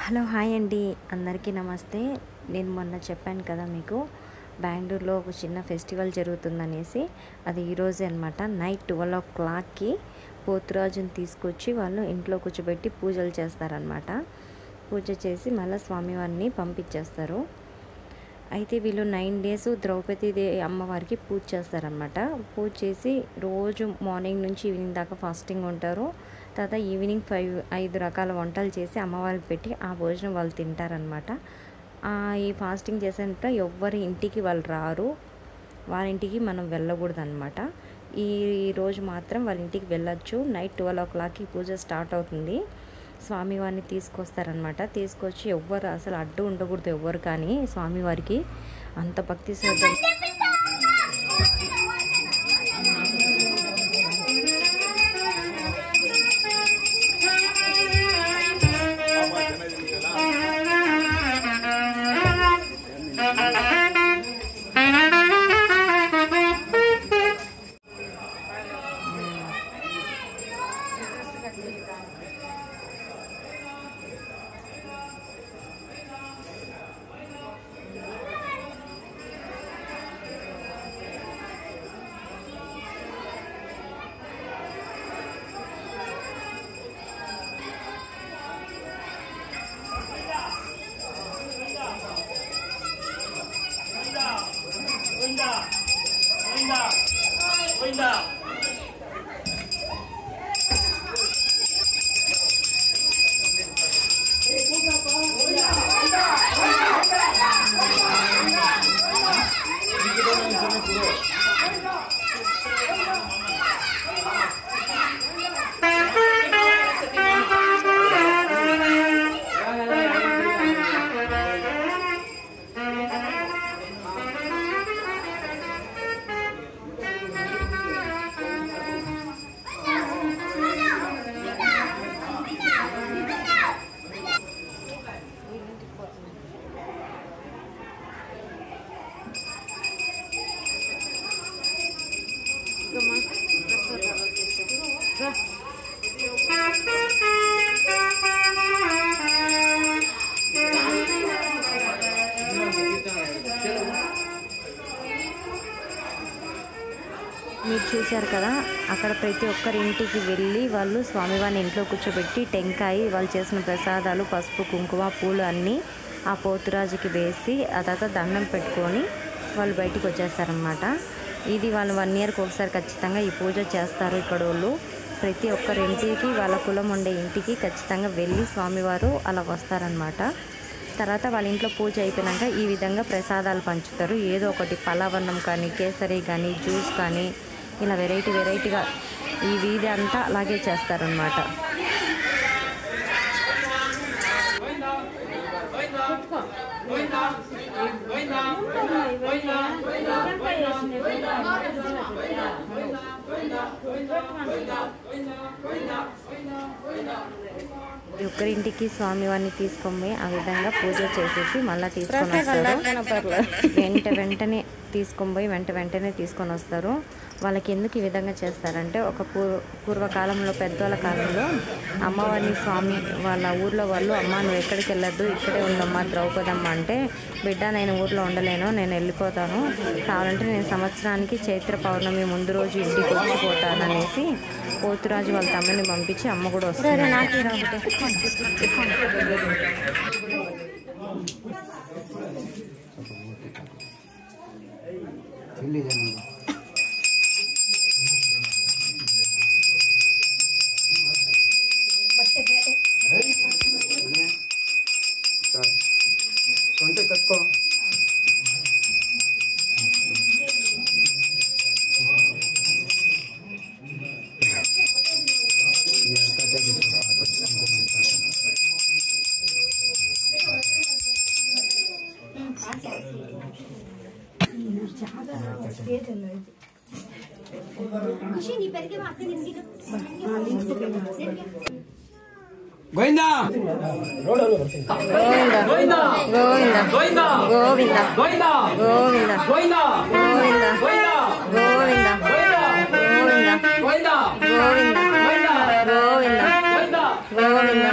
Hello hi అండి, అందరికీ నమస్తే. నేను మొన్న చెప్పాను కదా మీకు, బెంగళూరులో ఒక చిన్న ఫెస్టివల్ జరుగుతుందనేసి. అది ఈరోజే అనమాట. నైట్ 12 o'clockకి పోతురాజుని తీసుకొచ్చి వాళ్ళు ఇంట్లో కూర్చోబెట్టి పూజలు చేస్తారనమాట. పూజ చేసి మళ్ళీ స్వామివారిని పంపించేస్తారు. అయితే వీళ్ళు 9 days ద్రౌపది అమ్మవారికి పూజ చేస్తారనమాట. పూజ చేసి రోజు మార్నింగ్ నుంచి ఈవినింగ్ దాకా ఫాస్టింగ్ ఉంటారు. తర్వాత ఈవినింగ్ 5 రకాల వంటలు చేసి అమ్మవారికి పెట్టి ఆ భోజనం వాళ్ళు తింటారనమాట. ఈ ఫాస్టింగ్ చేసేంత ఎవ్వరి ఇంటికి వాళ్ళు రారు, వాళ్ళ ఇంటికి మనం వెళ్ళకూడదు అనమాట. ఈ రోజు మాత్రం వాళ్ళ ఇంటికి వెళ్ళొచ్చు. నైట్ 12 o'clockకి పూజ స్టార్ట్ అవుతుంది. స్వామివారిని తీసుకొస్తారనమాట. తీసుకొచ్చి ఎవ్వరు అసలు అడ్డు ఉండకూడదు ఎవ్వరు, కానీ స్వామివారికి అంత భక్తి శ్రద్ధ. మీరు చూశారు కదా, అక్కడ ప్రతి ఒక్కరి ఇంటికి వెళ్ళి వాళ్ళు స్వామివారిని ఇంట్లో కూర్చోబెట్టి టెంకాయ, వాళ్ళు చేసిన ప్రసాదాలు, పసుపు, కుంకుమ, పూలు అన్నీ ఆ పోతురాజుకి వేసి ఆ తర్వాత దండం పెట్టుకొని వాళ్ళు బయటికి వచ్చేస్తారనమాట. ఇది వాళ్ళు 1 yearకి ఒకసారి ఖచ్చితంగా ఈ పూజ చేస్తారు. ఇక్కడ వాళ్ళు ప్రతి ఒక్కరి ఇంటికి, వాళ్ళ కులం ఉండే ఇంటికి ఖచ్చితంగా వెళ్ళి స్వామివారు అలా వస్తారనమాట. తర్వాత వాళ్ళ ఇంట్లో పూజ అయిపోయినాక ఈ విధంగా ప్రసాదాలు పంచుతారు. ఏదో ఒకటి పలావన్నం కానీ, కేసరి కానీ, జ్యూస్ కానీ, ఇలా వెరైటీగా ఈ వీధి అంతా అలాగే చేస్తారనమాట. ఒక్కరింటికి స్వామివారిని తీసుకొని ఆ విధంగా పూజ చేసేసి మళ్ళీ తీసుకొని వస్తారు. వెంటనే తీసుకొని పోయి వెంటనే తీసుకొని వస్తారు. వాళ్ళకి ఎందుకు ఈ విధంగా చేస్తారంటే, ఒక పూర్వకాలంలో, పెద్దవాళ్ళ కాలంలో అమ్మవారిని స్వామి వాళ్ళ ఊర్లో వాళ్ళు, అమ్మ నువ్వు ఎక్కడికి వెళ్ళొద్దు, ఇక్కడే ఉండమ్మా ద్రౌపదమ్మ అంటే, బిడ్డ నేను ఊర్లో ఉండలేను, నేను వెళ్ళిపోతాను, కావాలంటే నేను సంవత్సరానికి చైత్ర పౌర్ణమి ముందు రోజు ఇంటికి వచ్చిపోతాననేసి పోతురాజు వాళ్ళ తమ్ముని పంపించి అమ్మ కూడా వస్తుంది. గోవిందా గోవిందా గోవిందా గోవిందా గోవిందా గోవిందా గోవిందా గోవిందా గోవిందా గోవిందా గోవిందా గోవిందా గోవిందా గోవిందా